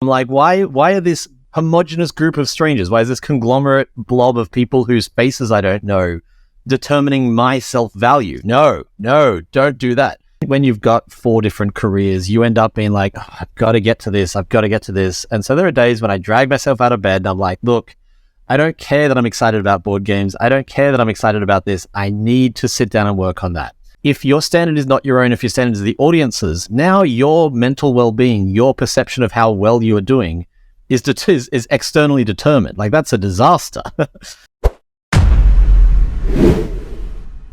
I'm like, why are this homogenous group of strangers? Why is this conglomerate blob of people whose faces I don't know determining my self-value? No, don't do that. When you've got 4 different careers, you end up being like, oh, I've got to get to this. And so there are days when I drag myself out of bed and I'm like, look, I don't care that I'm excited about board games. I don't care that I'm excited about this. I need to sit down and work on that. If your standard is not your own, if your standard is the audience's, now your mental well-being, your perception of how well you are doing is externally determined. Like, that's a disaster.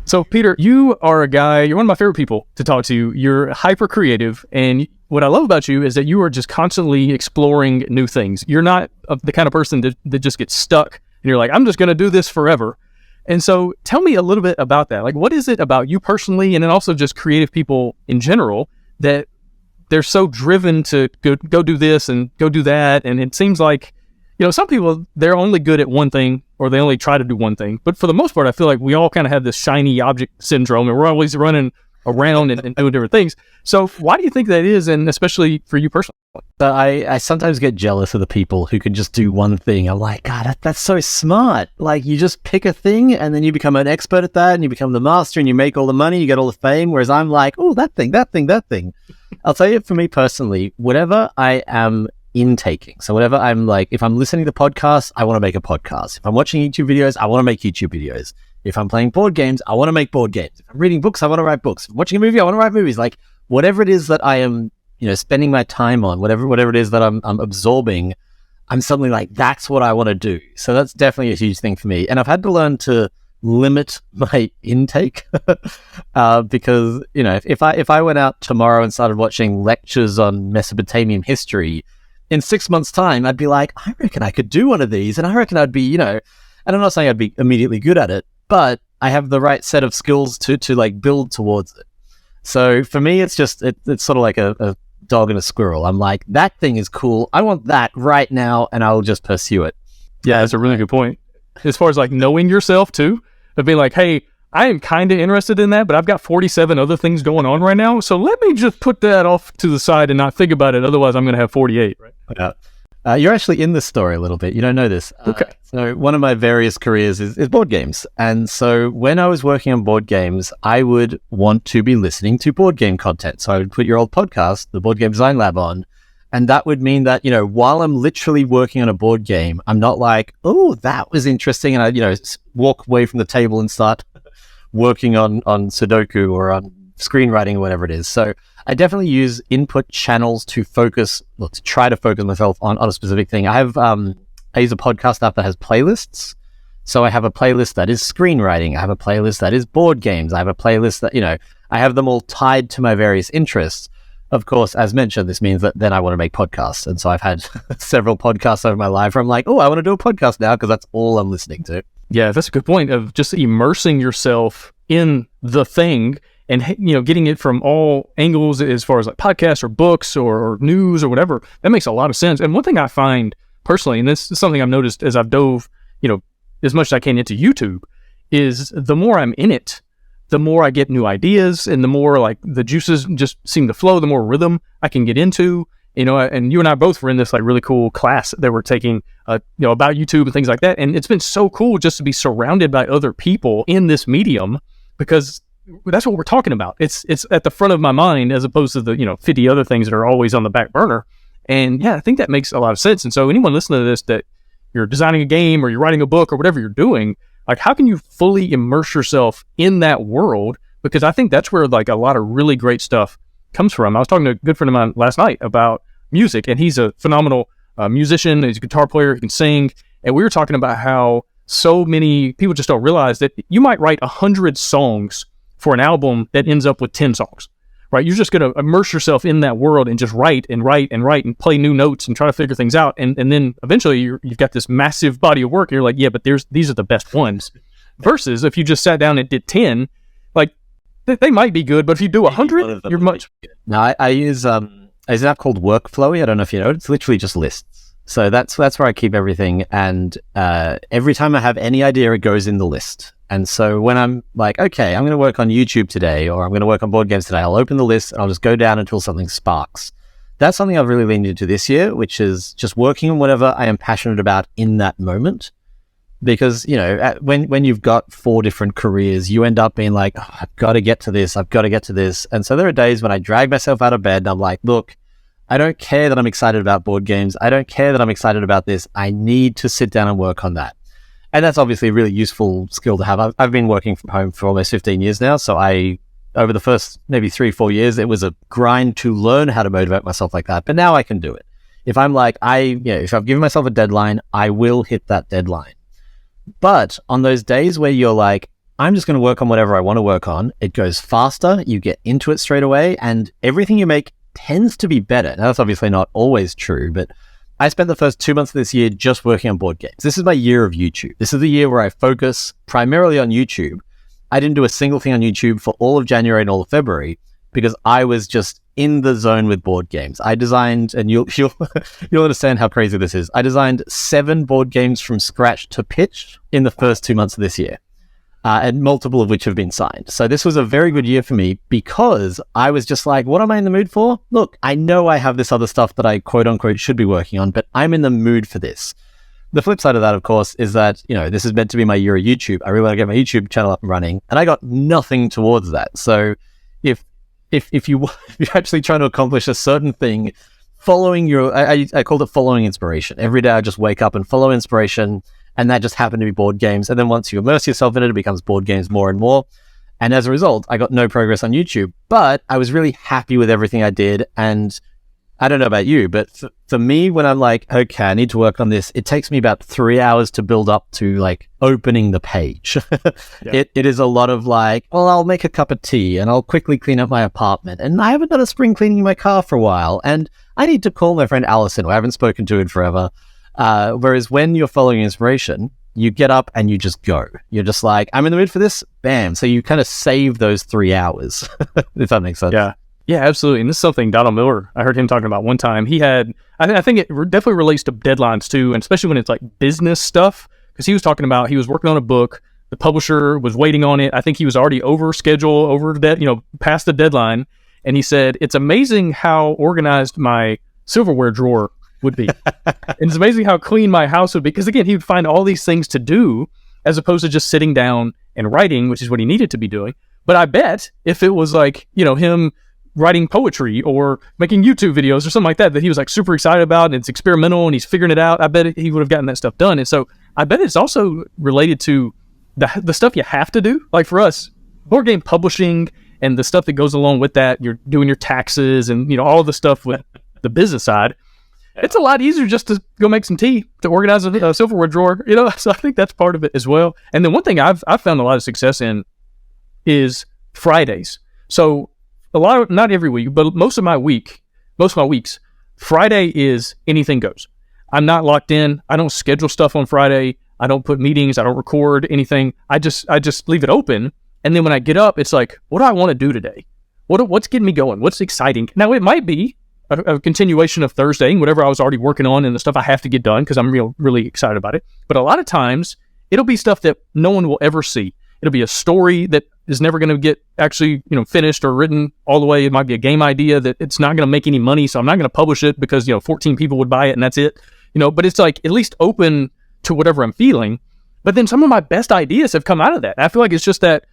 So, Peter, you are a guy, you're one of my favorite people to talk to. You're hyper creative. And what I love about you is that you are just constantly exploring new things. You're not the kind of person that just gets stuck and you're like, I'm just going to do this forever. And so tell me a little bit about that. Like, what is it about you personally, and then also just creative people in general, that they're so driven to go do this and go do that? And it seems like, some people, they're only good at one thing, or they only try to do one thing. But for the most part, I feel like we all kind of have this shiny object syndrome, and we're always running around and doing different things. So why do you think that is, and especially for you personally? I sometimes get jealous of the people who can just do one thing. I'm like, God, that's so smart. Like, you just pick a thing and then you become an expert at that and you become the master and you make all the money, you get all the fame. Whereas I'm like, oh, that thing. I'll tell you, for me personally, whatever I am intaking. So whatever I'm like, if I'm listening to podcasts, I want to make a podcast. If I'm watching YouTube videos, I want to make YouTube videos. If I'm playing board games, I want to make board games. If I'm reading books, I want to write books. If I'm watching a movie, I want to write movies. Like, whatever it is that I am, spending my time on, whatever it is that I'm absorbing, I'm suddenly like, that's what I want to do. So that's definitely a huge thing for me. And I've had to learn to limit my intake because, if I went out tomorrow and started watching lectures on Mesopotamian history, in 6 months' time, I'd be like, I reckon I could do one of these. And I reckon I'd be, and I'm not saying I'd be immediately good at it, but I have the right set of skills to like build towards it. So for me, it's just, it's sort of like a dog and a squirrel. I'm like, that thing is cool. I want that right now, and I'll just pursue it. Yeah, that's a really good point. As far as like knowing yourself too, of being like, hey, I am kind of interested in that, but I've got 47 other things going on right now. So let me just put that off to the side and not think about it. Otherwise, I'm going to have 48, right? Yeah. You're actually in this story a little bit. You don't know this. Okay. So one of my various careers is board games. And so when I was working on board games, I would want to be listening to board game content. So I would put your old podcast, the Board Game Design Lab, on. And that would mean that, while I'm literally working on a board game, I'm not like, oh, that was interesting. And I, walk away from the table and start working on Sudoku or on screenwriting or whatever it is. So I definitely use input channels to try to focus myself on a specific thing. I use a podcast app that has playlists. So I have a playlist that is screenwriting. I have a playlist that is board games. I have a playlist that, I have them all tied to my various interests. Of course, as mentioned, this means that then I want to make podcasts. And so I've had several podcasts over my life where I'm like, oh, I want to do a podcast now because that's all I'm listening to. Yeah, that's a good point of just immersing yourself in the thing and, getting it from all angles as far as like podcasts or books or news or whatever. That makes a lot of sense. And one thing I find personally, and this is something I've noticed as I've dove, as much as I can into YouTube, is the more I'm in it, the more I get new ideas and the more like the juices just seem to flow, the more rhythm I can get into. And you and I both were in this like really cool class that we're taking, about YouTube and things like that. And it's been so cool just to be surrounded by other people in this medium, because that's what we're talking about. It's at the front of my mind as opposed to the, 50 other things that are always on the back burner. And yeah, I think that makes a lot of sense. And so anyone listening to this, that you're designing a game or you're writing a book or whatever you're doing, like, how can you fully immerse yourself in that world? Because I think that's where like a lot of really great stuff comes from. I was talking to a good friend of mine last night about music, and he's a phenomenal musician. He's a guitar player, he can sing. And we were talking about how so many people just don't realize that you might write 100 songs for an album that ends up with 10 songs, right? You're just going to immerse yourself in that world and just write and play new notes and try to figure things out. And then eventually you've got this massive body of work. And you're like, yeah, but these are the best ones. Versus if you just sat down and did 10, like they might be good, but if you do 100, you're much. No, I use an app called Workflowy. I don't know if you know it. It's literally just lists. So that's where I keep everything. And every time I have any idea, it goes in the list. And so when I'm like, okay, I'm going to work on YouTube today, or I'm going to work on board games today, I'll open the list and I'll just go down until something sparks. that's something I've really leaned into this year, which is just working on whatever I am passionate about in that moment. Because, when you've got 4 different careers, you end up being like, oh, I've got to get to this. I've got to get to this. And so there are days when I drag myself out of bed and I'm like, look, I don't care that I'm excited about board games. I don't care that I'm excited about this. I need to sit down and work on that. And that's obviously a really useful skill to have. I've been working from home for almost 15 years now. So over the first maybe 3-4 years, it was a grind to learn how to motivate myself like that. But now I can do it. If I'm like, if I've given myself a deadline, I will hit that deadline. But on those days where you're like, I'm just going to work on whatever I want to work on, it goes faster, you get into it straight away, and everything you make tends to be better. Now, that's obviously not always true, but I spent the first 2 months of this year just working on board games. This is my year of YouTube. This is the year where I focus primarily on YouTube. I didn't do a single thing on YouTube for all of January and all of February because I was just in the zone with board games. I designed, and you'll understand how crazy this is. I designed 7 board games from scratch to pitch in the first 2 months of this year, and multiple of which have been signed. So this was a very good year for me because I was just like, what am I in the mood for? Look, I know I have this other stuff that I quote unquote should be working on, but I'm in the mood for this. The flip side of that, of course, is that, this is meant to be my year of YouTube. I really want to get my YouTube channel up and running, and I got nothing towards that. So if you're actually trying to accomplish a certain thing, following I called it following inspiration. Every day I just wake up and follow inspiration, and that just happened to be board games. And then once you immerse yourself in it, it becomes board games more and more. And as a result, I got no progress on YouTube, but I was really happy with everything I did. And I don't know about you, but for me, when I'm like, okay, I need to work on this, it takes me about 3 hours to build up to like opening the page. Yeah. It is a lot of like, well, I'll make a cup of tea and I'll quickly clean up my apartment. And I haven't done a spring cleaning my car for a while. And I need to call my friend Allison, who I haven't spoken to in forever. Whereas when you're following inspiration, you get up and you just go. You're just like, I'm in the mood for this. Bam. So you kind of save those 3 hours, if that makes sense. Yeah. Yeah, absolutely. And this is something Donald Miller, I heard him talking about one time. He had, I think it definitely relates to deadlines too, and especially when it's like business stuff, because he was talking about, he was working on a book, the publisher was waiting on it. I think he was already over schedule, past the deadline. And he said, it's amazing how organized my silverware drawer would be. And it's amazing how clean my house would be. Because again, he would find all these things to do as opposed to just sitting down and writing, which is what he needed to be doing. But I bet if it was like, him writing poetry or making YouTube videos or something like that he was like super excited about, and it's experimental and he's figuring it out, I bet he would have gotten that stuff done. And so I bet it's also related to the stuff you have to do. Like for us, board game publishing and the stuff that goes along with that, you're doing your taxes and all of the stuff with the business side. It's a lot easier just to go make some tea, to organize a silverware drawer, so I think that's part of it as well. And then one thing I've found a lot of success in is Fridays. So not every week, but most of my weeks, Friday is anything goes. I'm not locked in. I don't schedule stuff on Friday. I don't put meetings. I don't record anything. I just leave it open. And then when I get up, it's like, what do I want to do today? What's getting me going? What's exciting? Now, it might be a continuation of Thursday, whatever I was already working on and the stuff I have to get done because I'm really excited about it. But a lot of times, it'll be stuff that no one will ever see. It'll be a story that is never going to get actually, finished or written all the way. It might be a game idea that it's not going to make any money, so I'm not going to publish it because, 14 people would buy it and that's it. But it's like at least open to whatever I'm feeling. But then some of my best ideas have come out of that. I feel like it's just that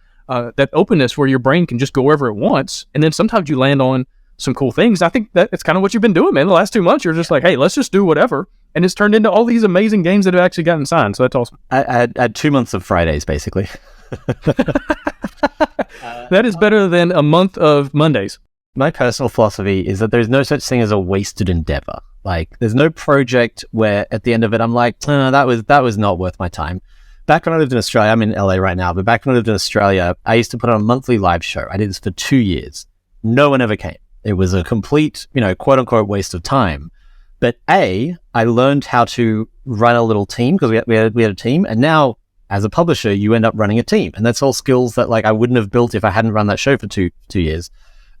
openness where your brain can just go wherever it wants. And then sometimes you land on some cool things. I think that it's kind of what you've been doing, man. The last 2 months, you're just like, hey, let's just do whatever. And it's turned into all these amazing games that have actually gotten signed. So that's awesome. I had 2 months of Fridays, basically. That is better than a month of Mondays. My personal philosophy is that there's no such thing as a wasted endeavor. Like, there's no project where at the end of it, I'm like, that was not worth my time. Back when I lived in Australia, I'm in LA right now, but back when I lived in Australia, I used to put on a monthly live show. I did this for 2 years. No one ever came. It was a complete, quote unquote waste of time. But I learned how to run a little team because we had a team. And now as a publisher, you end up running a team. And that's all skills that I wouldn't have built if I hadn't run that show for two years.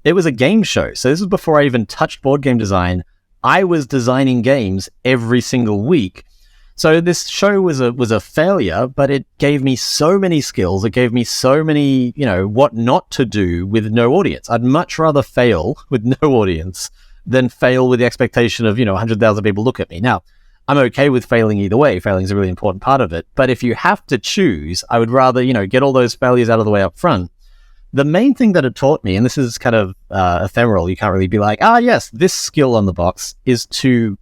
It was a game show. So this was before I even touched board game design. I was designing games every single week. So this show was a failure, but it gave me so many skills. It gave me so many, what not to do with no audience. I'd much rather fail with no audience than fail with the expectation of, 100,000 people look at me. Now, I'm okay with failing either way. Failing is a really important part of it. But if you have to choose, I would rather, get all those failures out of the way up front. The main thing that it taught me, and this is kind of ephemeral, you can't really be like, yes, this skill on the box is to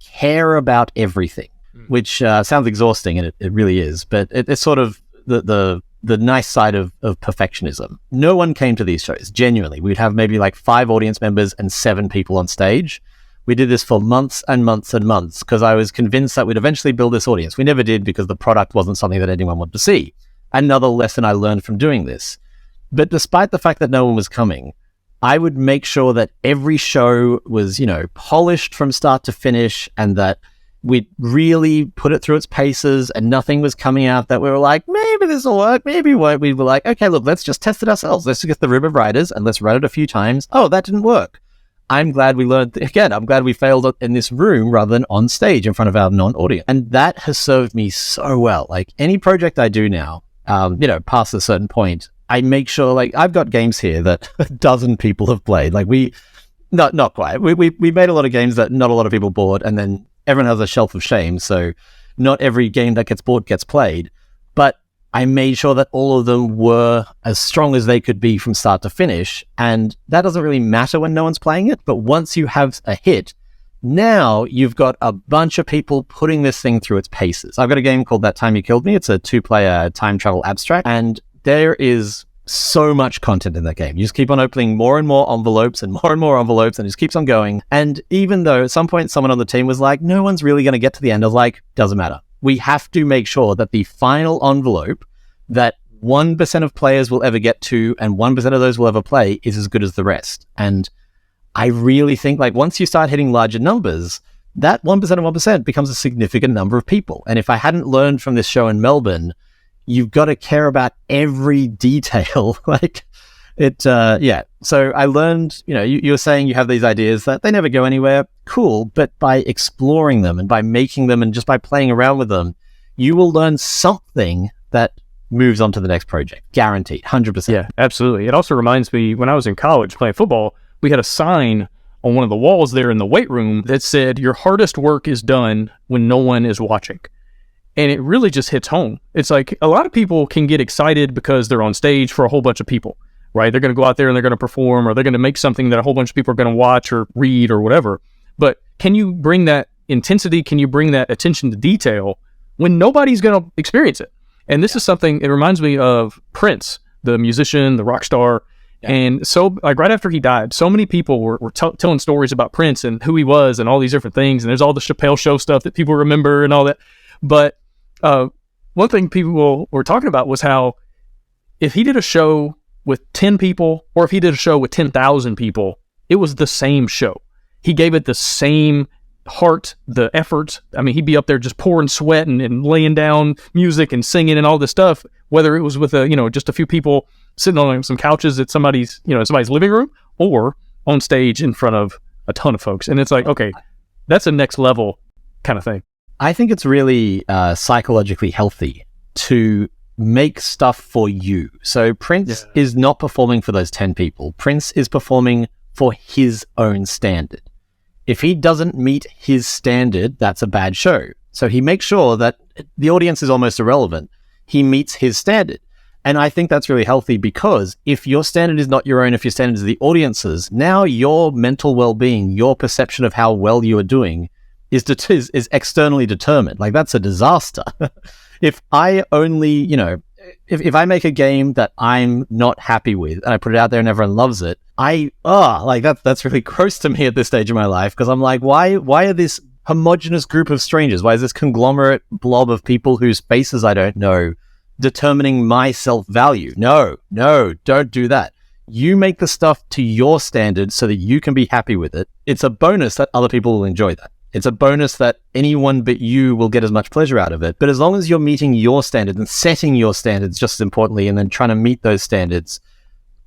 care about everything, which sounds exhausting, and it really is. But it's sort of the nice side of perfectionism. No one came to these shows, genuinely. We'd have maybe like 5 audience members and 7 people on stage. We did this for months and months and months because I was convinced that we'd eventually build this audience. We never did because the product wasn't something that anyone wanted to see. Another lesson I learned from doing this. But despite the fact that no one was coming, I would make sure that every show was, polished from start to finish, and that we'd really put it through its paces and nothing was coming out that we were like, maybe this will work, maybe it won't. We were like, okay, look, let's just test it ourselves. Let's get the room of writers and let's write it a few times. Oh, that didn't work. I'm glad we learned, again, I'm glad we failed in this room rather than on stage in front of our non-audience. And that has served me so well. Like any project I do now, past a certain point, I make sure, like, I've got games here that a dozen people have played. Like not quite. We made a lot of games that not a lot of people bought, and then everyone has a shelf of shame. So not every game that gets bought gets played. But I made sure that all of them were as strong as they could be from start to finish. And that doesn't really matter when no one's playing it. But once you have a hit, now you've got a bunch of people putting this thing through its paces. I've got a game called That Time You Killed Me. It's a 2-player time travel abstract. And there is so much content in that game. You just keep on opening more and more envelopes and more envelopes, and it just keeps on going. And even though at some point someone on the team was like, no one's really going to get to the end, I was like, doesn't matter. We have to make sure that the final envelope that 1% of players will ever get to and 1% of those will ever play is as good as the rest. And I really think, like, once you start hitting larger numbers, that 1% of 1% becomes a significant number of people. And if I hadn't learned from this show in Melbourne, you've got to care about every detail. Like it, So I learned, you were saying you have these ideas that they never go anywhere. Cool. But by exploring them and by making them and just by playing around with them, you will learn something that moves on to the next project. Guaranteed. 100%. Yeah, absolutely. It also reminds me, when I was in college playing football, we had a sign on one of the walls there in the weight room that said, your hardest work is done when no one is watching. And it really just hits home. It's like a lot of people can get excited because they're on stage for a whole bunch of people, right? They're going to go out there and they're going to perform, or they're going to make something that a whole bunch of people are going to watch or read or whatever. But can you bring that intensity? Can you bring that attention to detail when nobody's going to experience it? And this is something, it reminds me of Prince, the musician, the rock star. Yeah. And so, like, right after he died, so many people were telling stories about Prince and who he was and all these different things. And there's all the Chappelle Show stuff that people remember and all that. But one thing people were talking about was how if he did a show with 10 people or if he did a show with 10,000 people, it was the same show. He gave it the same heart, the effort. I mean, he'd be up there just pouring sweat and laying down music and singing and all this stuff, whether it was with just a few people sitting on some couches at somebody's living room or on stage in front of a ton of folks. And it's like, okay, that's a next level kind of thing. I think it's really psychologically healthy to make stuff for you. So Prince is not performing for those 10 people. Prince is performing for his own standard. If he doesn't meet his standard, that's a bad show. So he makes sure that the audience is almost irrelevant. He meets his standard. And I think that's really healthy, because if your standard is not your own, if your standard is the audience's, now your mental well-being, your perception of how well you are doing is externally determined. Like, that's a disaster. If I only, if I make a game that I'm not happy with and I put it out there and everyone loves it, that's really gross to me at this stage of my life, because I'm like, why are this homogenous group of strangers? Why is this conglomerate blob of people whose faces I don't know determining my self-value? No, don't do that. You make the stuff to your standards so that you can be happy with it. It's a bonus that other people will enjoy that. It's a bonus that anyone but you will get as much pleasure out of it. But as long as you're meeting your standards and setting your standards just as importantly, and then trying to meet those standards,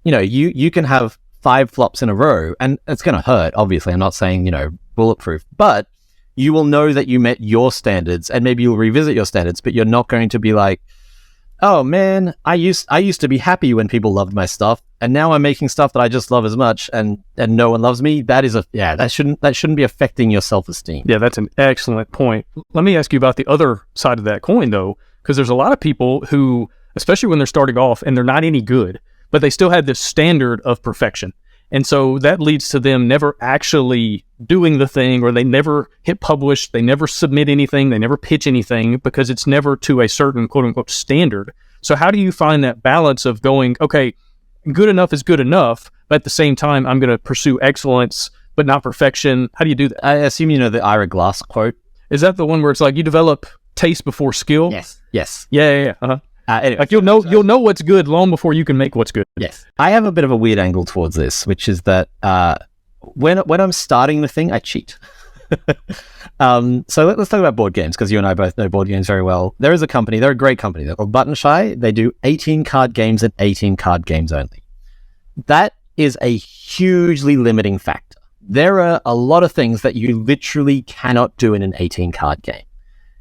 you can have 5 flops in a row, and it's going to hurt. Obviously, I'm not saying, bulletproof, but you will know that you met your standards, and maybe you'll revisit your standards, but you're not going to be like, oh man, I used to be happy when people loved my stuff, and now I'm making stuff that I just love as much, and no one loves me. That shouldn't be affecting your self-esteem. Yeah, that's an excellent point. Let me ask you about the other side of that coin, though, because there's a lot of people who, especially when they're starting off and they're not any good, but they still have this standard of perfection. And so that leads to them never actually doing the thing, or they never hit publish, they never submit anything, they never pitch anything, because it's never to a certain quote unquote standard. So how do you find that balance of going, okay, good enough is good enough, but at the same time, I'm going to pursue excellence, but not perfection? How do you do that? I assume you know the Ira Glass quote. Is that the one where it's like you develop taste before skill? Yes. Yeah. Uh-huh. Anyway, like you'll know what's good long before you can make what's good. Yes. I have a bit of a weird angle towards this, which is that when I'm starting the thing, I cheat. So let's talk about board games, because you and I both know board games very well. There is a company, they're a great company, they're called Button Shy. They do 18 card games and 18 card games only. That is a hugely limiting factor. There are a lot of things that you literally cannot do in an 18 card game.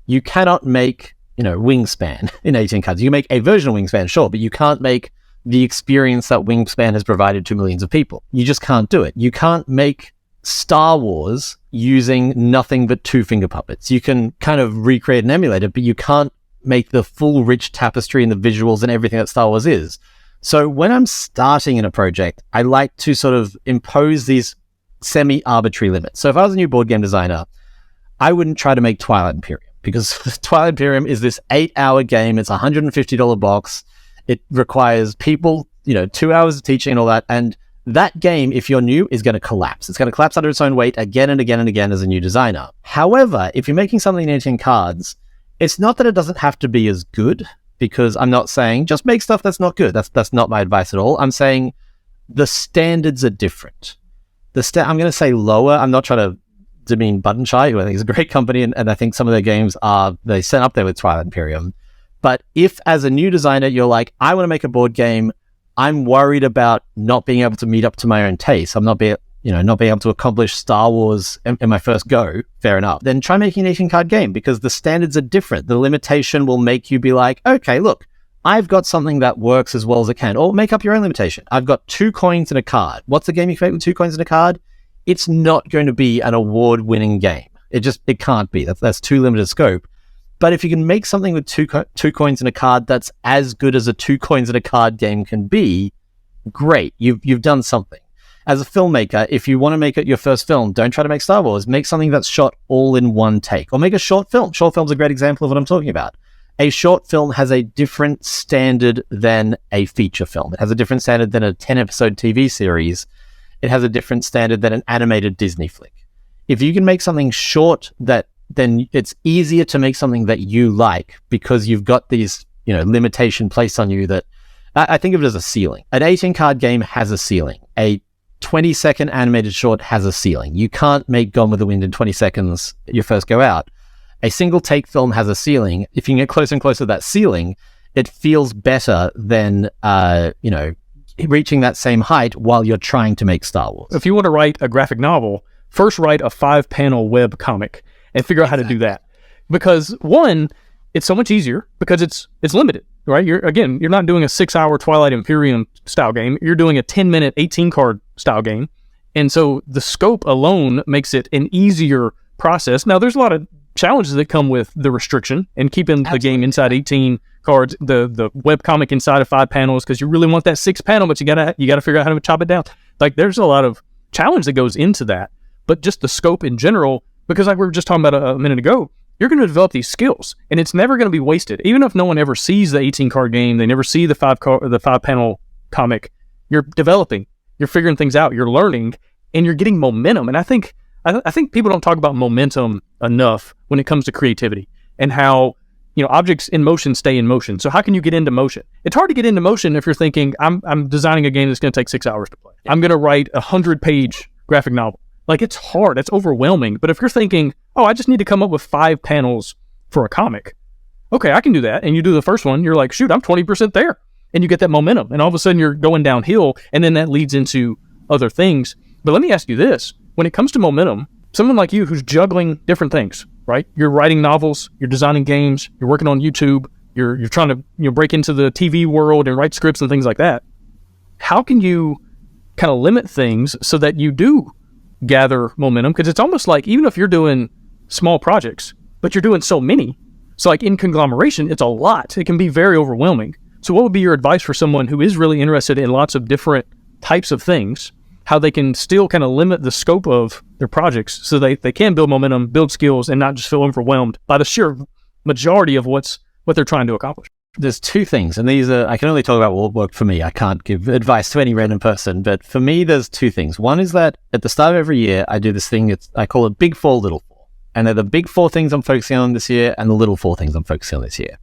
You cannot make, Wingspan in 18 cards. You can make a version of Wingspan, sure, but you can't make the experience that Wingspan has provided to millions of people. You just can't do it. You can't make Star Wars using nothing but two finger puppets. You can kind of recreate and emulate it, but you can't make the full rich tapestry and the visuals and everything that Star Wars is. So when I'm starting in a project, I like to sort of impose these semi-arbitrary limits. So if I was a new board game designer, I wouldn't try to make Twilight Imperium, because Twilight Imperium is this 8-hour game. It's a $150 box. It requires people, 2 hours of teaching and all that. And that game, if you're new, is going to collapse. It's going to collapse under its own weight again and again and again as a new designer. However, if you're making something in 18 cards, it's not that it doesn't have to be as good, because I'm not saying just make stuff that's not good. That's not my advice at all. I'm saying the standards are different. I'm going to say lower. I'm not trying to demean Button Shy, who I think is a great company, and I think some of their games they set up there with Twilight Imperium. But if as a new designer, you're like, I want to make a board game, I'm worried about not being able to meet up to my own taste. I'm not being able to accomplish Star Wars in my first go, fair enough. Then try making an 18 card game, because the standards are different. The limitation will make you be like, okay, look, I've got something that works as well as it can. Or make up your own limitation. I've got 2 coins and a card. What's a game you can make with 2 coins and a card? It's not going to be an award-winning game. It can't be. That's too limited scope. But if you can make something with two coins and a card that's as good as a 2 coins and a card game can be, great. You've done something. As a filmmaker, if you want to make it your first film, don't try to make Star Wars. Make something that's shot all in one take. Or make a short film. Short film's a great example of what I'm talking about. A short film has a different standard than a feature film. It has a different standard than a 10-episode TV series. It has a different standard than an animated Disney flick. If you can make something short, then it's easier to make something that you like, because you've got these, limitation placed on you that I think of it as a ceiling. An 18-card game has a ceiling. A 20-second animated short has a ceiling. You can't make Gone with the Wind in 20 seconds your first go out. A single take film has a ceiling. If you can get closer and closer to that ceiling, it feels better than, reaching that same height while you're trying to make Star Wars. If you want to write a graphic novel, first write a 5-panel web comic and figure out how to do that. Because one, it's so much easier because it's limited, right? You're not doing a 6-hour Twilight Imperium style game. You're doing a 10-minute 18-card style game. And so the scope alone makes it an easier process. Now, there's a lot of challenges that come with the restriction and keeping the game inside 18 cards, the webcomic inside of 5 panels, because you really want that 6 panel, but you gotta figure out how to chop it down. Like, there's a lot of challenge that goes into that. But just the scope in general, because like we were just talking about a minute ago, you're going to develop these skills, and it's never going to be wasted. Even if no one ever sees the 18 card game, they never see the 5 panel comic, you're developing, you're figuring things out, you're learning, and you're getting momentum. And I think people don't talk about momentum enough when it comes to creativity, and how, objects in motion stay in motion. So how can you get into motion? It's hard to get into motion if you're thinking, I'm designing a game that's going to take 6 hours to play. I'm going to write a 100-page graphic novel. Like, it's hard, it's overwhelming. But if you're thinking, I just need to come up with 5 panels for a comic, okay, I can do that. And you do the first one, you're like, shoot, I'm 20% there. And you get that momentum. And all of a sudden you're going downhill, and then that leads into other things. But let me ask you this. When it comes to momentum, someone like you who's juggling different things, right? You're writing novels, you're designing games, you're working on YouTube, you're trying to break into the TV world and write scripts and things like that. How can you kind of limit things so that you do gather momentum? Because it's almost like, even if you're doing small projects, but you're doing so many, so like in conglomeration, it's a lot. It can be very overwhelming. So what would be your advice for someone who is really interested in lots of different types of things, how they can still kind of limit the scope of their projects so they can build momentum, build skills, and not just feel overwhelmed by the sheer majority of what they're trying to accomplish? There's two things, and these are, I can only talk about what worked for me. I can't give advice to any random person, but for me, there's two things. One is that at the start of every year, I do this thing, I call it Big 4, Little 4. And they're the big 4 things I'm focusing on this year and the little 4 things I'm focusing on this year.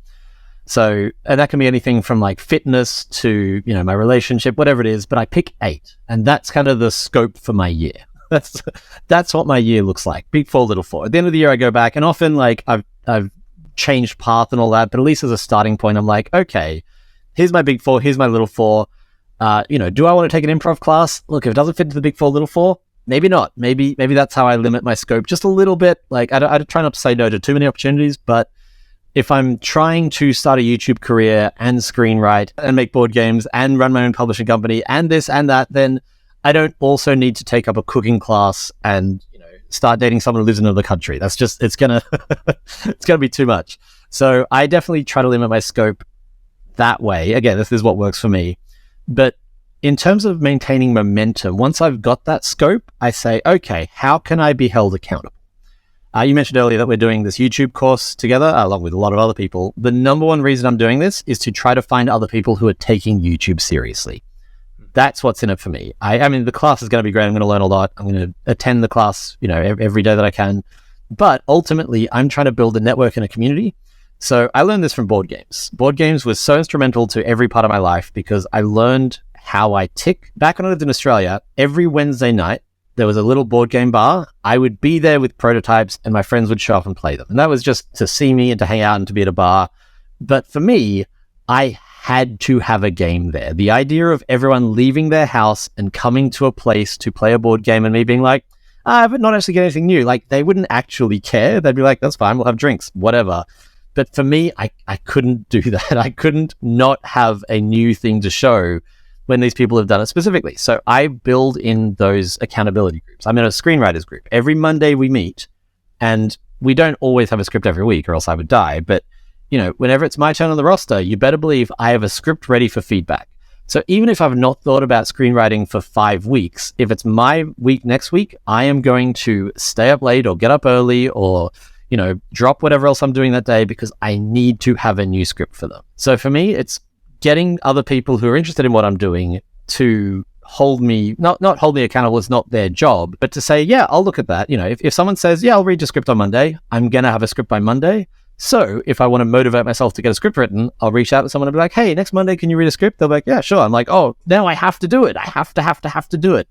So, and that can be anything from like fitness to, my relationship, whatever it is, but I pick 8. And that's kind of the scope for my year. That's what my year looks like. Big 4, little 4. At the end of the year, I go back, and often like I've changed path and all that, but at least as a starting point, I'm like, okay, here's my big 4, here's my little 4. Do I want to take an improv class? Look, if it doesn't fit into the big 4, little 4, maybe not. Maybe that's how I limit my scope just a little bit. Like I try not to say no to too many opportunities, but if I'm trying to start a YouTube career and screenwrite and make board games and run my own publishing company and this and that, then I don't also need to take up a cooking class and start dating someone who lives in another country. That's just, it's gonna be too much. So I definitely try to limit my scope that way. Again, this is what works for me. But in terms of maintaining momentum, once I've got that scope, I say, okay, how can I be held accountable? You mentioned earlier that we're doing this YouTube course together, along with a lot of other people. The number one reason I'm doing this is to try to find other people who are taking YouTube seriously. That's what's in it for me. I mean, the class is going to be great. I'm going to learn a lot. I'm going to attend the class, every day that I can. But ultimately, I'm trying to build a network and a community. So I learned this from board games. Board games was so instrumental to every part of my life because I learned how I tick. Back when I lived in Australia, every Wednesday night, there was a little board game bar. I would be there with prototypes and my friends would show up and play them. And that was just to see me and to hang out and to be at a bar. But for me, I had to have a game there. The idea of everyone leaving their house and coming to a place to play a board game and me being like, but not actually get anything new. Like, they wouldn't actually care. They'd be like, that's fine, we'll have drinks, whatever. But for me, I couldn't do that. I couldn't not have a new thing to show when these people have done it specifically. So I build in those accountability groups. I'm in a screenwriters group. Every Monday we meet, and we don't always have a script every week or else I would die. But, whenever it's my turn on the roster, you better believe I have a script ready for feedback. So even if I've not thought about screenwriting for 5 weeks, if it's my week next week, I am going to stay up late or get up early or, drop whatever else I'm doing that day because I need to have a new script for them. So for me, it's getting other people who are interested in what I'm doing to hold me, not hold me accountable, it's not their job, but to say, yeah, I'll look at that. If someone says, yeah, I'll read your script on Monday, I'm going to have a script by Monday. So if I want to motivate myself to get a script written, I'll reach out to someone and be like, hey, next Monday, can you read a script? They'll be like, yeah, sure. I'm like, oh, now I have to do it. I have to do it.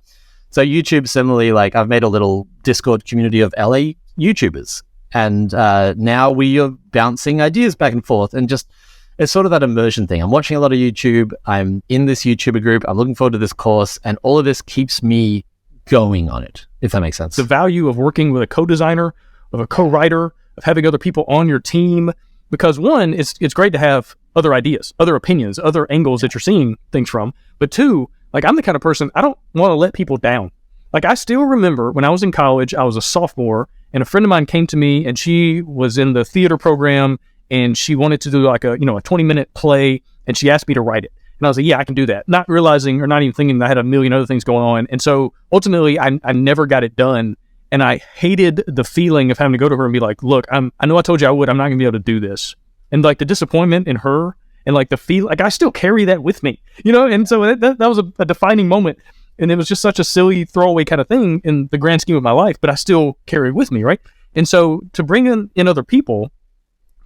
So YouTube, similarly, like I've made a little Discord community of LA YouTubers. And now we are bouncing ideas back and forth and just, it's sort of that immersion thing. I'm watching a lot of YouTube. I'm in this YouTuber group. I'm looking forward to this course. And all of this keeps me going on it, if that makes sense. The value of working with a co-designer, of a co-writer, of having other people on your team, because one, it's great to have other ideas, other opinions, other angles that you're seeing things from. But two, like I'm the kind of person, I don't want to let people down. Like I still remember when I was in college, I was a sophomore and a friend of mine came to me and she was in the theater program and she wanted to do like a 20-minute play and she asked me to write it. And I was like, yeah, I can do that. Not realizing or not even thinking that I had a million other things going on. And so ultimately I never got it done. And I hated the feeling of having to go to her and be like, look, I know I told you I would, I'm not gonna be able to do this. And like the disappointment in her and like the feel, like I still carry that with me, and so that was a defining moment. And it was just such a silly throwaway kind of thing in the grand scheme of my life, but I still carry it with me, right? And so to bring in other people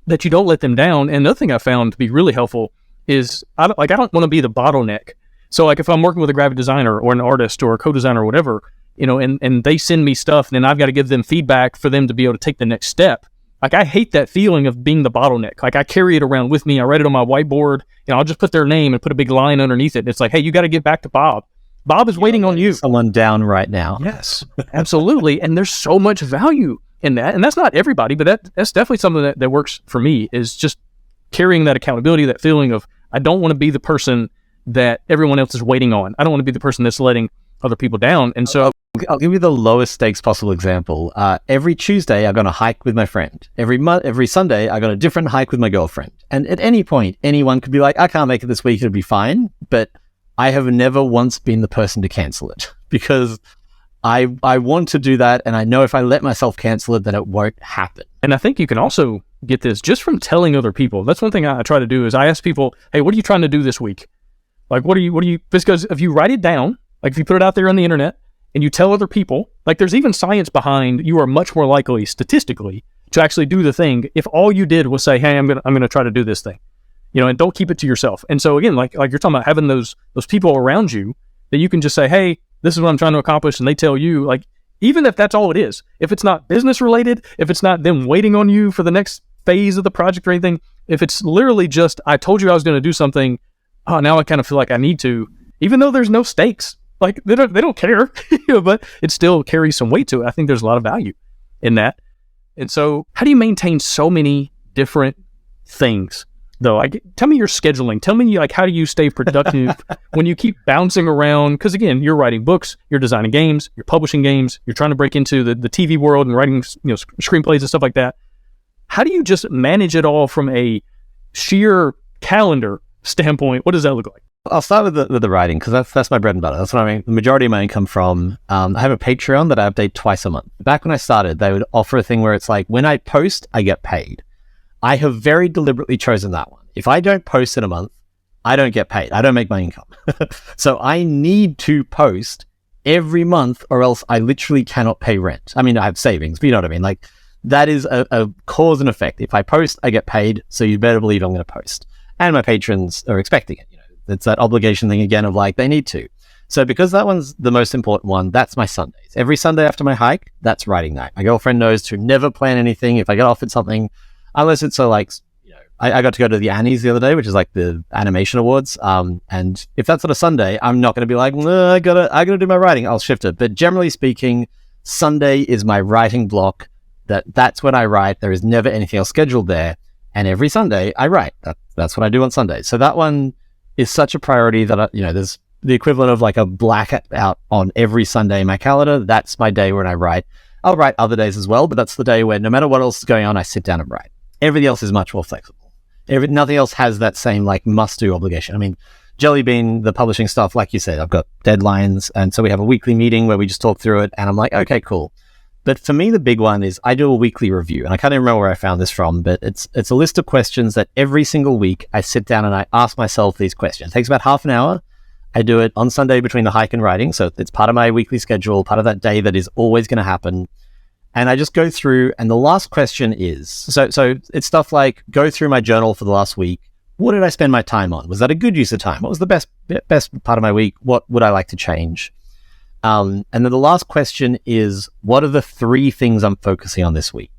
that you don't let them down. And another thing I found to be really helpful is I don't want to be the bottleneck. So like if I'm working with a graphic designer or an artist or a co-designer or whatever, and they send me stuff and then I've got to give them feedback for them to be able to take the next step. Like I hate that feeling of being the bottleneck. Like I carry it around with me. I write it on my whiteboard, I'll just put their name and put a big line underneath it. And it's like, hey, you got to get back to Bob. Bob is waiting on you. Someone down right now. Yes, absolutely. And there's so much value in that. And that's not everybody, but that's definitely something that works for me, is just carrying that accountability, that feeling of, I don't want to be the person that everyone else is waiting on. I don't want to be the person that's letting other people down. And so I'll give you the lowest stakes possible example. Every Tuesday, I'm going to hike with my friend. Every Sunday, I got a different hike with my girlfriend. And at any point, anyone could be like, I can't make it this week, it'll be fine. But I have never once been the person to cancel it because I want to do that. And I know if I let myself cancel it, then it won't happen. And I think you can also get this just from telling other people. That's one thing I try to do is I ask people, hey, what are you trying to do this week? Like, what are you, because if you write it down, like if you put it out there on the internet and you tell other people, like there's even science behind, you are much more likely statistically to actually do the thing if all you did was say, hey, I'm gonna try to do this thing, and don't keep it to yourself. And so again, like you're talking about having those people around you that you can just say, hey, this is what I'm trying to accomplish, and they tell you, like, even if that's all it is, if it's not business related, if it's not them waiting on you for the next phase of the project or anything, if it's literally just, I told you I was going to do something, oh, now I kind of feel like I need to, even though there's no stakes, like they don't care, but it still carries some weight to it. I think there's a lot of value in that. And so how do you maintain so many different things though? Tell me your scheduling. Tell me how do you stay productive when you keep bouncing around? Because again, you're writing books, you're designing games, you're publishing games, you're trying to break into the TV world and writing screenplays and stuff like that. How do you just manage it all from a sheer calendar standpoint? What does that look like? I'll start with the writing because that's my bread and butter. That's what I mean. The majority of my income from. I have a Patreon that I update twice a month. Back when I started, they would offer a thing where it's like, when I post, I get paid. I have very deliberately chosen that one. If I don't post in a month, I don't get paid. I don't make my income. So I need to post every month or else I literally cannot pay rent. I mean, I have savings, but you know what I mean? Like that is a cause and effect. If I post, I get paid. So you better believe I'm going to post. And my patrons are expecting it. It's that obligation thing again of like, they need to. So because that one's the most important one, that's my Sundays. Every Sunday after my hike, that's writing night. My girlfriend knows to never plan anything. If I get offered something, unless it's I got to go to the Annies the other day, which is like the animation awards. And if that's on a Sunday, I'm not going to be like, I gotta do my writing. I'll shift it. But generally speaking, Sunday is my writing block. That's when I write. There is never anything else scheduled there. And every Sunday I write. That's what I do on Sunday. So that one is such a priority that, there's the equivalent of like a blackout on every Sunday in my calendar. That's my day when I write. I'll write other days as well, but that's the day where no matter what else is going on, I sit down and write. Everything else is much more flexible. Nothing else has that same like must-do obligation. I mean, Jelly Bean, the publishing stuff, like you said, I've got deadlines. And so we have a weekly meeting where we just talk through it. And I'm like, okay, cool. But for me, the big one is I do a weekly review. And I can't even remember where I found this from, but it's a list of questions that every single week I sit down and I ask myself these questions. It takes about half an hour. I do it on Sunday between the hike and writing. So it's part of my weekly schedule, part of that day that is always going to happen. And I just go through, and the last question is, so it's stuff like, go through my journal for the last week. What did I spend my time on? Was that a good use of time? What was the best part of my week? What would I like to change? And then the last question is, what are the 3 things I'm focusing on this week?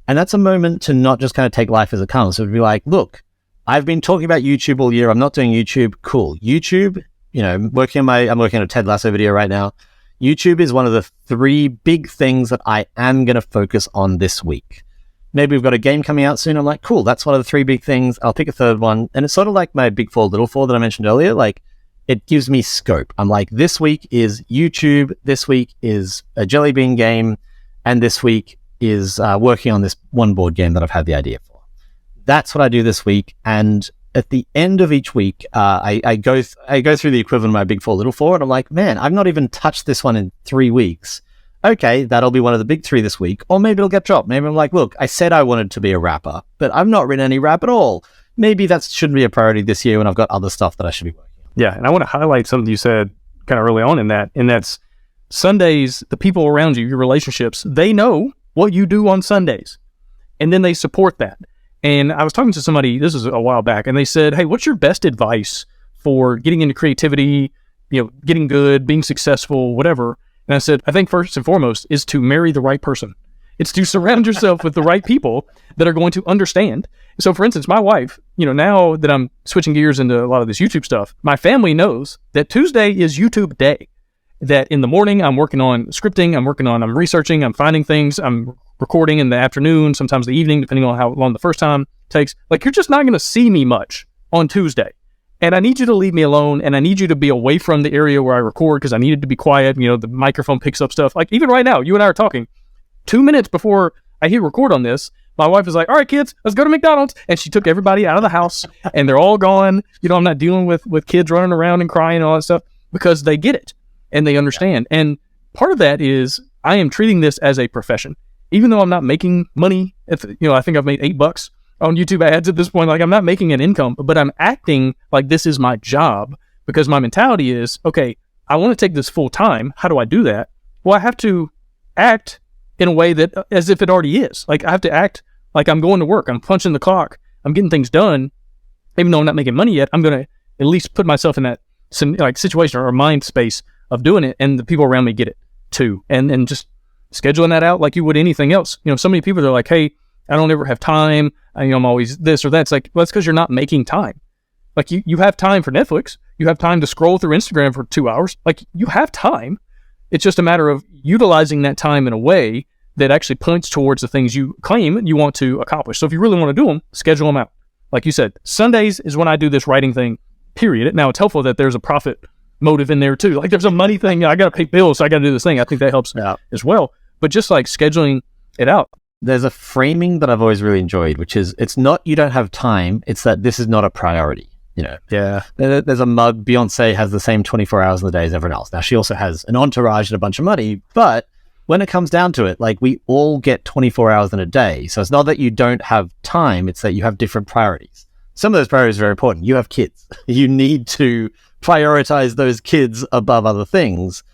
And that's a moment to not just kind of take life as it comes. So it'd be like, look, I've been talking about YouTube all year. I'm not doing YouTube. Cool. YouTube, I'm working on a Ted Lasso video right now. YouTube is one of the 3 big things that I am going to focus on this week. Maybe we've got a game coming out soon. I'm like, cool, that's one of the 3 big things. I'll pick a third one. And it's sort of like my big 4, little 4 that I mentioned earlier. Like, it gives me scope. I'm like, this week is YouTube, this week is a Jelly Bean game, and this week is working on this one board game that I've had the idea for. That's what I do this week. And at the end of each week, I go through the equivalent of my big 4, little 4, and I'm like, man, I've not even touched this one in 3 weeks. Okay, that'll be one of the big 3 this week, or maybe it'll get dropped. Maybe I'm like, look, I said I wanted to be a rapper, but I've not written any rap at all. Maybe that shouldn't be a priority this year when I've got other stuff that I should be working on. Yeah, and I want to highlight something you said kind of early on in that, and that's Sundays, the people around you, your relationships, they know what you do on Sundays, and then they support that. And I was talking to somebody, this was a while back, and they said, hey, what's your best advice for getting into creativity, getting good, being successful, whatever? And I said, I think first and foremost is to marry the right person. It's to surround yourself with the right people that are going to understand. So for instance, my wife, now that I'm switching gears into a lot of this YouTube stuff, my family knows that Tuesday is YouTube day. That in the morning, I'm working on scripting, I'm researching, I'm finding things, I'm recording in the afternoon, sometimes the evening, depending on how long the first time takes. Like, you're just not going to see me much on Tuesday. And I need you to leave me alone, and I need you to be away from the area where I record because I need it to be quiet. You know, the microphone picks up stuff. Like, even right now, you and I are talking. 2 minutes before I hit record on this, my wife is like, all right, kids, let's go to McDonald's. And she took everybody out of the house, and they're all gone. You know, I'm not dealing with kids running around and crying and all that stuff because they get it and they understand. And part of that is I am treating this as a profession. Even though I'm not making money, I think I've made $8 on YouTube ads at this point. Like, I'm not making an income, but I'm acting like this is my job because my mentality is, okay, I want to take this full time. How do I do that? Well, I have to act in a way that as if it already is. Like, I have to act like I'm going to work. I'm punching the clock. I'm getting things done. Even though I'm not making money yet, I'm going to at least put myself in that situation or mind space of doing it. And the people around me get it too. And just scheduling that out like you would anything else. You know, so many people are like, hey, I don't ever have time. I'm always this or that. It's like, well, that's because you're not making time. Like, you have time for Netflix. You have time to scroll through Instagram for 2 hours. Like, you have time. It's just a matter of utilizing that time in a way that actually points towards the things you claim you want to accomplish. So if you really want to do them, schedule them out. Like you said, Sundays is when I do this writing thing, period. Now, it's helpful that there's a profit motive in there too. Like, there's a money thing. I got to pay bills, so I got to do this thing. I think that helps as well. But just like scheduling it out. There's a framing that I've always really enjoyed, which is it's not you don't have time, it's that this is not a priority. You know, there's a mug. Beyonce has the same 24 hours in the day as everyone else. Now, she also has an entourage and a bunch of money, but when it comes down to it, like, we all get 24 hours in a day. So it's not that you don't have time, it's that you have different priorities. Some of those priorities are very important. You have kids. You need to prioritize those kids above other things.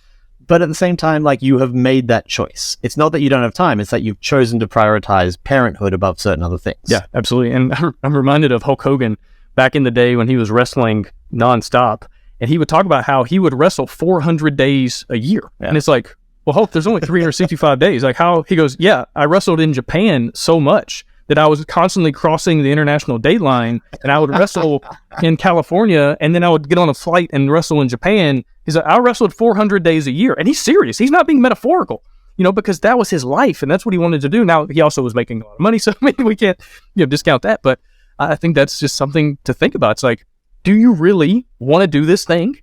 But at the same time, like, you have made that choice. It's not that you don't have time, it's that you've chosen to prioritize parenthood above certain other things. Yeah, absolutely. And I'm reminded of Hulk Hogan back in the day when he was wrestling nonstop, and he would talk about how he would wrestle 400 days a year. Yeah. And it's like, well, Hulk, there's only 365 days. Like, how? He goes, yeah, I wrestled in Japan so much that I was constantly crossing the international date line, and I would wrestle in California, and then I would get on a flight and wrestle in Japan. He's like, I wrestled 400 days a year. And he's serious. He's not being metaphorical, because that was his life, and that's what he wanted to do. Now, he also was making a lot of money, so maybe we can't discount that. But I think that's just something to think about. It's like, do you really want to do this thing?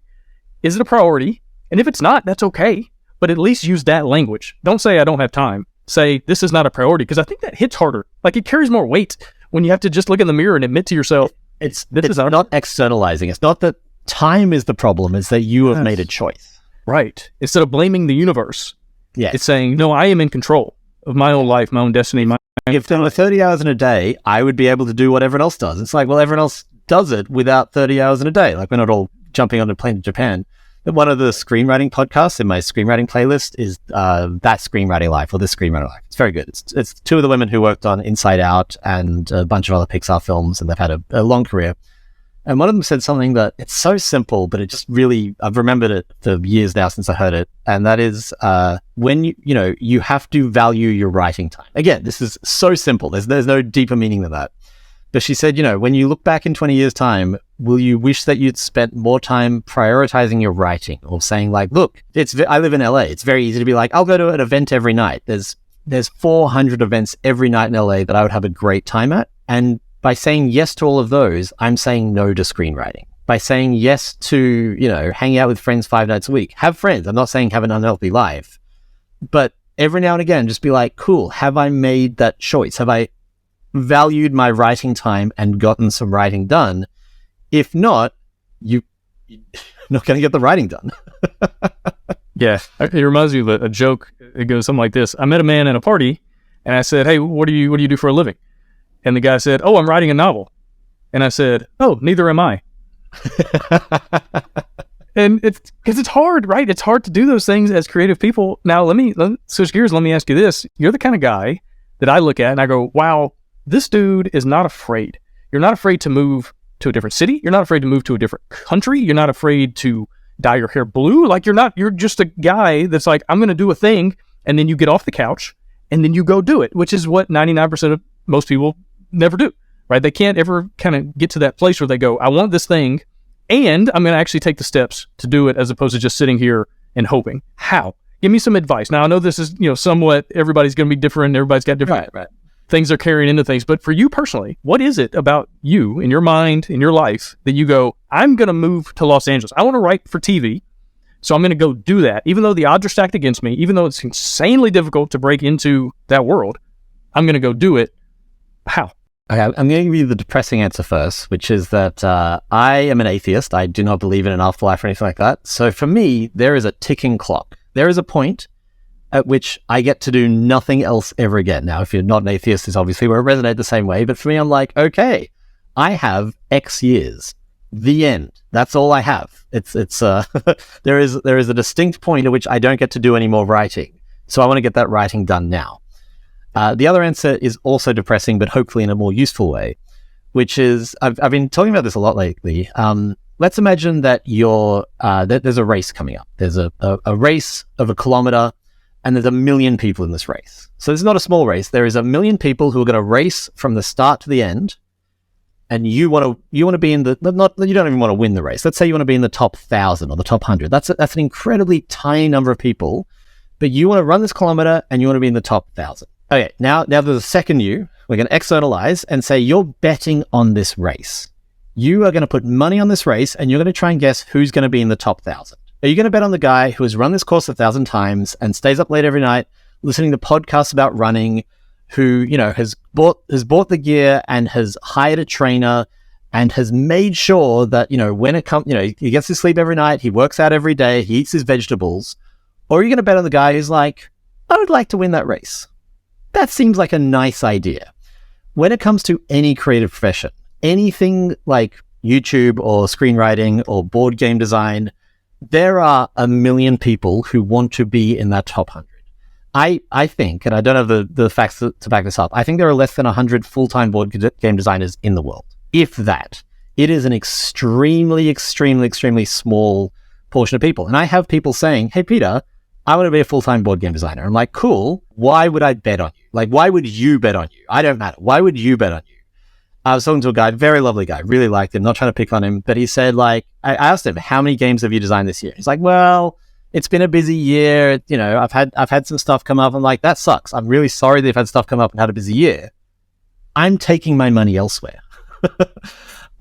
Is it a priority? And if it's not, that's okay. But at least use that language. Don't say, I don't have time. Say, this is not a priority, because I think that hits harder. Like, it carries more weight when you have to just look in the mirror and admit to yourself, it's not externalizing. It's not that time is the problem. It's that you have made a choice. Right. Instead of blaming the universe, it's saying, no, I am in control of my own life, my own destiny. If there were 30 hours in a day, I would be able to do what everyone else does. It's like, well, everyone else does it without 30 hours in a day. Like, we're not all jumping on a plane to Japan. One of the screenwriting podcasts in my screenwriting playlist is That Screenwriting Life, or This Screenwriting Life. It's very good. It's two of the women who worked on Inside Out and a bunch of other Pixar films, and they've had a long career. And one of them said something that it's so simple, but it just really, I've remembered it for years now since I heard it. And that is when you have to value your writing time. Again, this is so simple. There's no deeper meaning than that. But she said, when you look back in 20 years' time, will you wish that you'd spent more time prioritizing your writing, or saying, like, look, I live in LA. It's very easy to be like, I'll go to an event every night. There's 400 events every night in LA that I would have a great time at. And by saying yes to all of those, I'm saying no to screenwriting. By saying yes to, hanging out with friends 5 nights a week. Have friends. I'm not saying have an unhealthy life. But every now and again, just be like, cool, have I made that choice? Have I valued my writing time and gotten some writing done? If not, you're not going to get the writing done. Yeah, it reminds me of a joke. It goes something like this. I met a man at a party, and I said, hey, what do you do for a living? And the guy said, oh, I'm writing a novel. And I said, oh, neither am I. And it's because it's hard, right? It's hard to do those things as creative people. Now, let me switch gears. Let me ask you this. You're the kind of guy that I look at and I go, wow, this dude is not afraid. You're not afraid to move to a different city. You're not afraid to move to a different country. You're not afraid to dye your hair blue. Like, you're just a guy that's like, I'm going to do a thing. And then you get off the couch and then you go do it, which is what 99% of most people never do, right? They can't ever kind of get to that place where they go, I want this thing and I'm going to actually take the steps to do it, as opposed to just sitting here and hoping. How? Give me some advice. Now, I know this is, somewhat, everybody's going to be different. Everybody's got different. Right. things are carrying into things. But for you personally, what is it about you in your mind, in your life, that you go, I'm going to move to Los Angeles. I want to write for TV. So I'm going to go do that. Even though the odds are stacked against me, even though it's insanely difficult to break into that world, I'm going to go do it. How? Okay, I'm going to give you the depressing answer first, which is that I am an atheist. I do not believe in an afterlife or anything like that. So for me, there is a ticking clock. There is a point at which I get to do nothing else ever again. Now, if you're not an atheist, this obviously won't resonate the same way. But for me, I'm like, okay, I have X years. The end. That's all I have. It's there is a distinct point at which I don't get to do any more writing. So I want to get that writing done now. The other answer is also depressing, but hopefully in a more useful way, which is, I've been talking about this a lot lately. Let's imagine that that there's a race coming up. There's a race of 1 kilometer, and there's 1 million people in this race. So it's not a small race. There is 1 million people who are going to race from the start to the end. And you want to be in you don't even want to win the race. Let's say you want to be in the top 1,000 or the top 100. That's an incredibly tiny number of people, but you want to run this kilometer and you want to be in the top 1,000. Okay, now there's a second you. We're going to externalize and say you're betting on this race. You are going to put money on this race and you're going to try and guess who's going to be in the top 1,000. Are you going to bet on the guy who has run this course 1,000 times and stays up late every night listening to podcasts about running, who, has bought the gear and has hired a trainer and has made sure that, when it comes, he gets his sleep every night, he works out every day, he eats his vegetables? Or are you going to bet on the guy who's like, I would like to win that race? That seems like a nice idea. When it comes to any creative profession, anything like YouTube or screenwriting or board game design, there are 1 million people who want to be in that top 100. I think, and I don't have the facts to back this up, I think there are less than 100 full-time board game designers in the world. If that. It is an extremely, extremely, extremely small portion of people. And I have people saying, hey, Peter, I want to be a full-time board game designer. I'm like, cool. Why would I bet on you? Like, why would you bet on you? I don't matter. Why would you bet on you? I was talking to a guy, very lovely guy, really liked him, not trying to pick on him, but he said, like, I asked him, how many games have you designed this year? He's like, well, it's been a busy year. I've had some stuff come up. I'm like, that sucks. I'm really sorry they've had stuff come up and had a busy year. I'm taking my money elsewhere.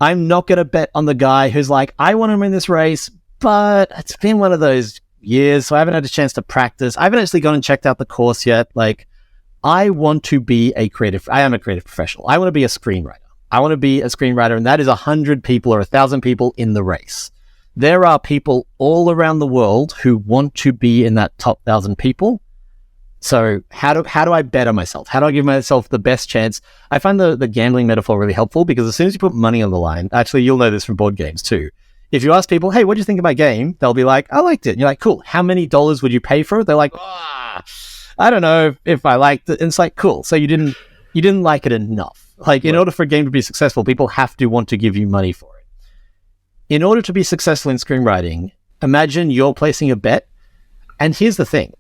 I'm not going to bet on the guy who's like, I want to win this race, but it's been one of those years, so I haven't had a chance to practice. I haven't actually gone and checked out the course yet. Like, I want to be I am a creative professional. I want to be a screenwriter. I want to be a screenwriter, and that is 100 people or 1,000 people in the race. There are people all around the world who want to be in that top 1,000 people. So how do I bet on myself? How do I give myself the best chance? I find the gambling metaphor really helpful, because as soon as you put money on the line, actually, you'll know this from board games too. If you ask people, hey, what do you think of my game? They'll be like, I liked it. And you're like, cool. How many dollars would you pay for it? They're like, I don't know if I liked it. And it's like, cool. So you didn't like it enough. Like, in order for a game to be successful, people have to want to give you money for it. In order to be successful in screenwriting, imagine you're placing a bet. And here's the thing.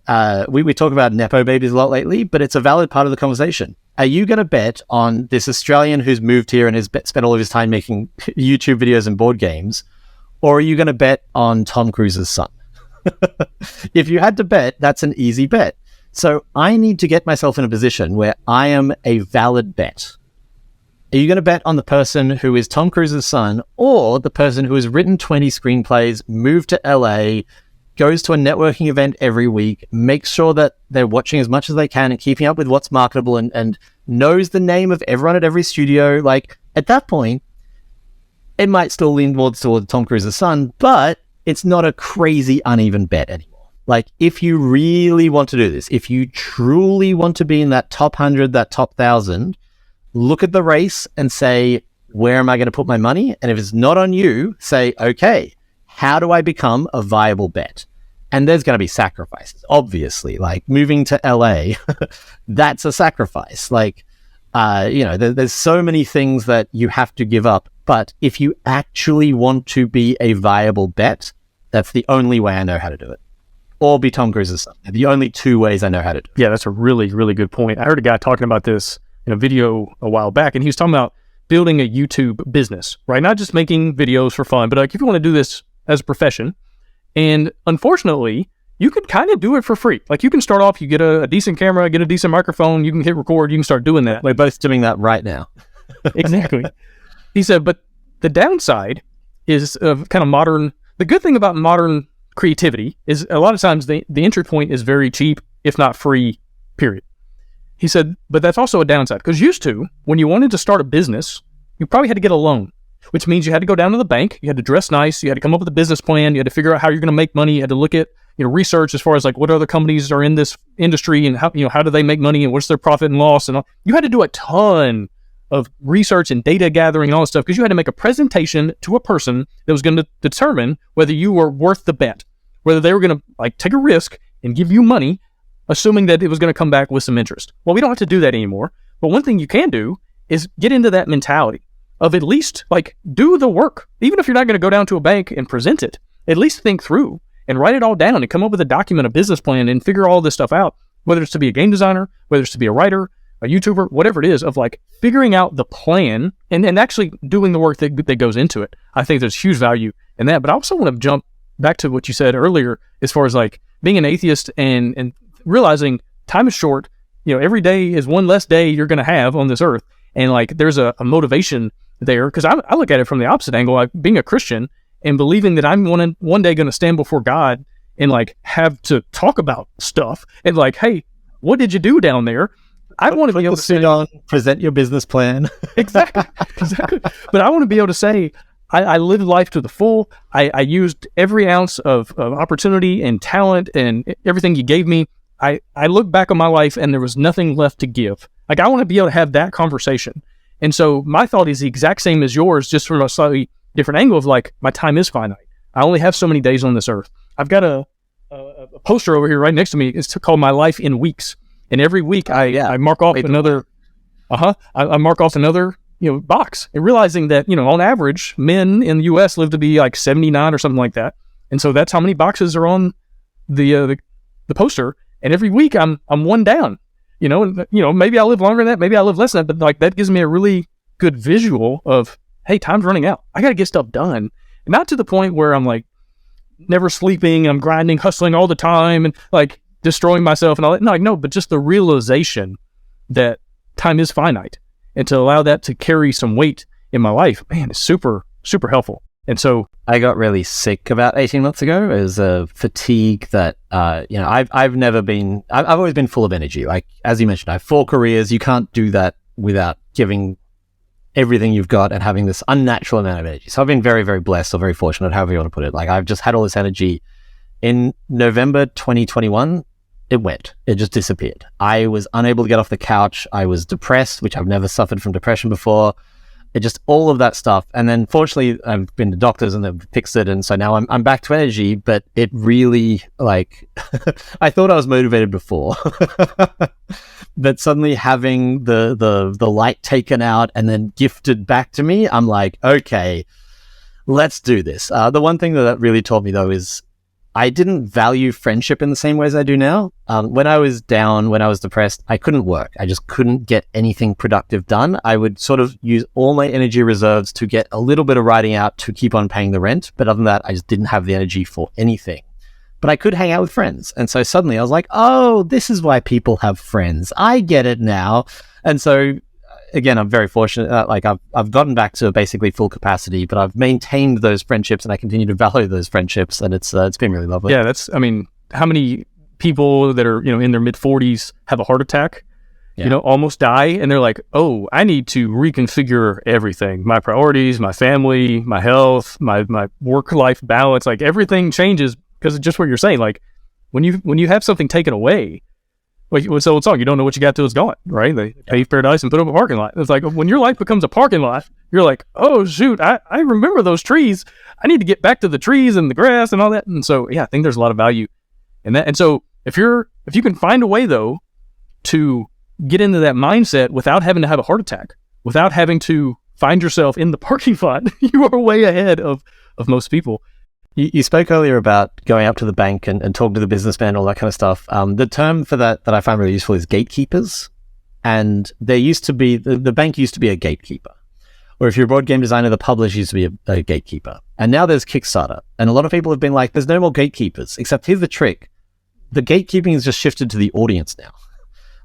We talk about Nepo babies a lot lately, but it's a valid part of the conversation. Are you going to bet on this Australian who's moved here and has spent all of his time making YouTube videos and board games? Or are you going to bet on Tom Cruise's son? If you had to bet, that's an easy bet. So I need to get myself in a position where I am a valid bet. Are you going to bet on the person who is Tom Cruise's son, or the person who has written 20 screenplays, moved to LA, goes to a networking event every week, makes sure that they're watching as much as they can and keeping up with what's marketable, and knows the name of everyone at every studio? Like, at that point, it might still lean more towards Tom Cruise's son, but it's not a crazy uneven bet anymore. Like, if you really want to do this, if you truly want to be in that top 100, that top 1,000, look at the race and say, where am I going to put my money? And if it's not on you, say, okay, how do I become a viable bet? And there's going to be sacrifices, obviously. Like, moving to LA, that's a sacrifice. Like, there's so many things that you have to give up. But if you actually want to be a viable bet, that's the only way I know how to do it. Or be Tom Cruise's son. They're the only two ways I know how to do it. Yeah, that's a really, really good point. I heard a guy talking about this in a video a while back, and he was talking about building a YouTube business, right? Not just making videos for fun, but like, if you want to do this as a profession. And unfortunately, you could kind of do it for free. Like you can start off, you get a decent camera, get a decent microphone, you can hit record, you can start doing that. We're both doing that right now. Exactly. He said, but the downside is of kind of modern, the good thing about modern creativity is a lot of times the entry point is very cheap, if not free, period. He said, but that's also a downside because used to, when you wanted to start a business, you probably had to get a loan, which means you had to go down to the bank, you had to dress nice, you had to come up with a business plan, you had to figure out how you're going to make money, you had to look at, research as far as like what other companies are in this industry and how, how do they make money and what's their profit and loss and all. You had to do a ton of research and data gathering and all this stuff because you had to make a presentation to a person that was going to determine whether you were worth the bet, whether they were going to like take a risk and give you money, assuming that it was going to come back with some interest. Well, we don't have to do that anymore. But one thing you can do is get into that mentality of at least like do the work. Even if you're not going to go down to a bank and present it, at least think through and write it all down and come up with a document, a business plan, and figure all this stuff out, whether it's to be a game designer, whether it's to be a writer, a YouTuber, whatever it is, of like figuring out the plan and actually doing the work that goes into it. I think there's huge value in that. But I also want to jump back to what you said earlier as far as like being an atheist and realizing time is short. Every day is one less day you're going to have on this earth. And like there's a motivation there because I look at it from the opposite angle, like being a Christian and believing that I'm one day going to stand before God and like have to talk about stuff and like, hey, what did you do down there? I want to be able to sit on, present your business plan. Exactly. But I want to be able to say, I lived life to the full. I used every ounce of opportunity and talent and everything you gave me. I look back on my life and there was nothing left to give. Like I want to be able to have that conversation. And so my thought is the exact same as yours, just from a slightly different angle of like, my time is finite. I only have so many days on this earth. I've got a poster over here right next to me. It's called My Life in Weeks. And every week I mark off another, I mark off another, box and realizing that, on average, men in the US live to be like 79 or something like that. And so that's how many boxes are on the poster. And every week I'm one down, maybe I live longer than that. Maybe I live less than that, but like that gives me a really good visual of, hey, time's running out. I got to get stuff done. And not to the point where I'm like never sleeping, I'm grinding, hustling all the time and like destroying myself and all that. No, but just the realization that time is finite and to allow that to carry some weight in my life, man, is super, super helpful. And so I got really sick about 18 months ago. It was a fatigue that, I've always been full of energy. Like, as you mentioned, I have 4 careers. You can't do that without giving everything you've got and having this unnatural amount of energy. So I've been very, very blessed or very fortunate, however you want to put it. Like I've just had all this energy. In November 2021, it just disappeared. I was unable to get off the couch. I was depressed, which I've never suffered from depression before. It just all of that stuff. And then fortunately I've been to doctors and they've fixed it. And so now I'm back to energy, but it really like, I thought I was motivated before, but suddenly having the light taken out and then gifted back to me, I'm like, okay, let's do this. The one thing that really taught me though is I didn't value friendship in the same way as I do now. When I was down, when I was depressed, I couldn't work. I just couldn't get anything productive done. I would sort of use all my energy reserves to get a little bit of writing out to keep on paying the rent. But other than that, I just didn't have the energy for anything. But I could hang out with friends. And so suddenly I was like, oh, this is why people have friends. I get it now. And so again, I'm very fortunate. I've gotten back to basically full capacity, but I've maintained those friendships and I continue to value those friendships, and it's been really lovely. Yeah, how many people that are in their mid 40s have a heart attack, almost die, and they're like, oh, I need to reconfigure everything, my priorities, my family, my health, my work life balance, like everything changes because of just what you're saying. Like when you have something taken away. Like what's the old song? You don't know what you got till it's gone, right? They pave paradise and put up a parking lot. It's like when your life becomes a parking lot, you're like, oh shoot, I remember those trees. I need to get back to the trees and the grass and all that. And so I think there's a lot of value in that. And so if you can find a way though to get into that mindset without having to have a heart attack, without having to find yourself in the parking lot, you are way ahead of most people. You spoke earlier about going up to the bank and talking to the businessman, all that kind of stuff. The term for that I find really useful is gatekeepers. And there used to be, the bank used to be a gatekeeper. Or if you're a board game designer, the publisher used to be a gatekeeper. And now there's Kickstarter. And a lot of people have been like, there's no more gatekeepers, except here's the trick. the gatekeeping has just shifted to the audience now.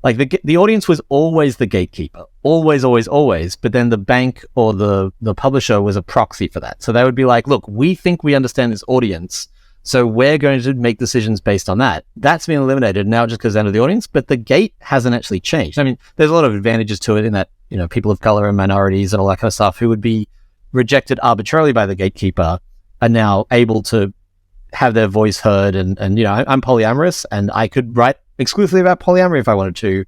Like the audience was always the gatekeeper, always, always, always. But then the bank or the publisher was a proxy for that. So they would be like, look, we think we understand this audience, so we're going to make decisions based on that. That's been eliminated. Now it just goes down to the audience, but the gate hasn't actually changed. I mean, there's a lot of advantages to it in that, you know, people of color and minorities and all that kind of stuff who would be rejected arbitrarily by the gatekeeper are now able to have their voice heard. And you know, I'm polyamorous and I could write exclusively about polyamory if I wanted to.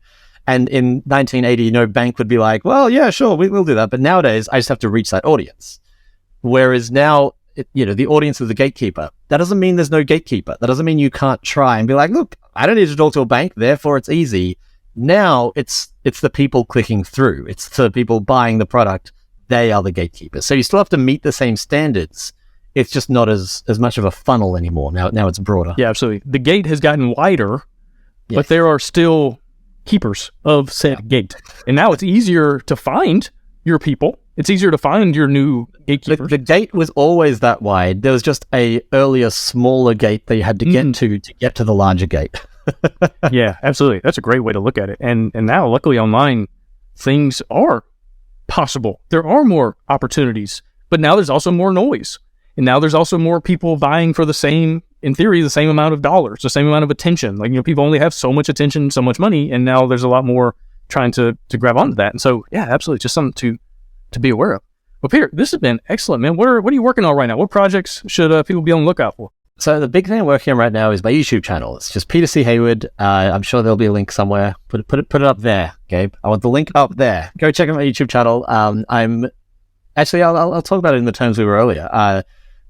And in 1980, no bank would be like, well, yeah, sure, we'll do that. But nowadays, I just have to reach that audience. Whereas now, you know, the audience is the gatekeeper. That doesn't mean there's no gatekeeper. That doesn't mean you can't try and be like, look, I don't need to talk to a bank, therefore it's easy. Now it's the people clicking through. It's the people buying the product. They are the gatekeepers. So you still have to meet the same standards. It's just not as much of a funnel anymore. Now it's broader. Yeah, absolutely. The gate has gotten wider, but there are still keepers of said gate. And now it's easier to find your people. It's easier to find your new gatekeepers. The gate was always that wide. There was just a earlier, smaller gate that you had to get to the larger gate. Yeah, absolutely. That's a great way to look at it. And now, luckily, online, things are possible. There are more opportunities, but now there's also more noise. And now there's also more people vying for the same, in theory, the same amount of dollars, the same amount of attention. Like, you know, people only have so much attention, so much money, and now there's a lot more trying to grab onto that. And so, yeah, absolutely, just something to be aware of. Well, Peter, this has been excellent, man. What are you working on right now? What projects should people be on the lookout for? So the big thing I'm working on right now is my YouTube channel. It's just Peter C. Hayward. I'm sure there'll be a link somewhere. Put it up there, Gabe. I want the link up there. Go check out my YouTube channel. I'll talk about it in the terms we were earlier.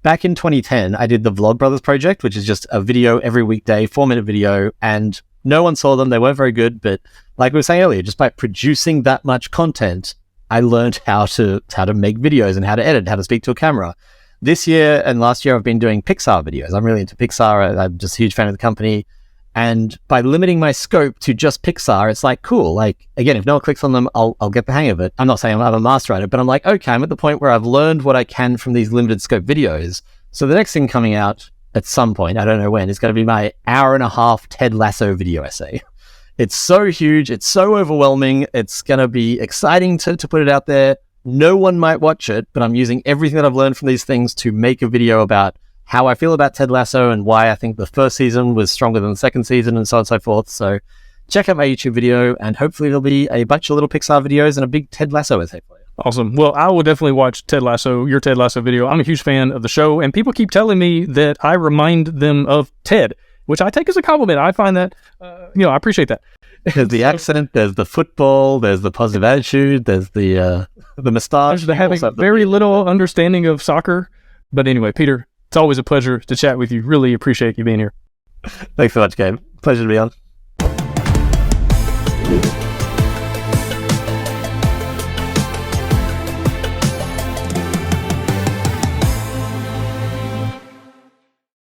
Back in 2010, I did the Vlog Brothers project, which is just a video every weekday, 4-minute video, and no one saw them. They weren't very good, but like we were saying earlier, just by producing that much content, I learned how to make videos and how to edit, how to speak to a camera. This year and last year, I've been doing Pixar videos. I'm really into Pixar. I'm just a huge fan of the company. And by limiting my scope to just Pixar, it's like, cool. Like, again, if no one clicks on them, I'll get the hang of it. I'm not saying I'm a master at it, but I'm like, okay, I'm at the point where I've learned what I can from these limited scope videos. So the next thing coming out at some point, I don't know when, is going to be my 1.5-hour Ted Lasso video essay. It's so huge. It's so overwhelming. It's going to be exciting to put it out there. No one might watch it, but I'm using everything that I've learned from these things to make a video about how I feel about Ted Lasso and why I think the first season was stronger than the second season and so on and so forth. So check out my YouTube video and hopefully there'll be a bunch of little Pixar videos and a big Ted Lasso essay for you. Awesome. Well, I will definitely watch Ted Lasso, your Ted Lasso video. I'm a huge fan of the show, and people keep telling me that I remind them of Ted, which I take as a compliment. I find that, I appreciate that. There's the accent, there's the football, there's the positive attitude, there's the moustache. They're having very little understanding of soccer. But anyway, Peter, it's always a pleasure to chat with you. Really appreciate you being here. Thanks so much, Gabe. Pleasure to be on.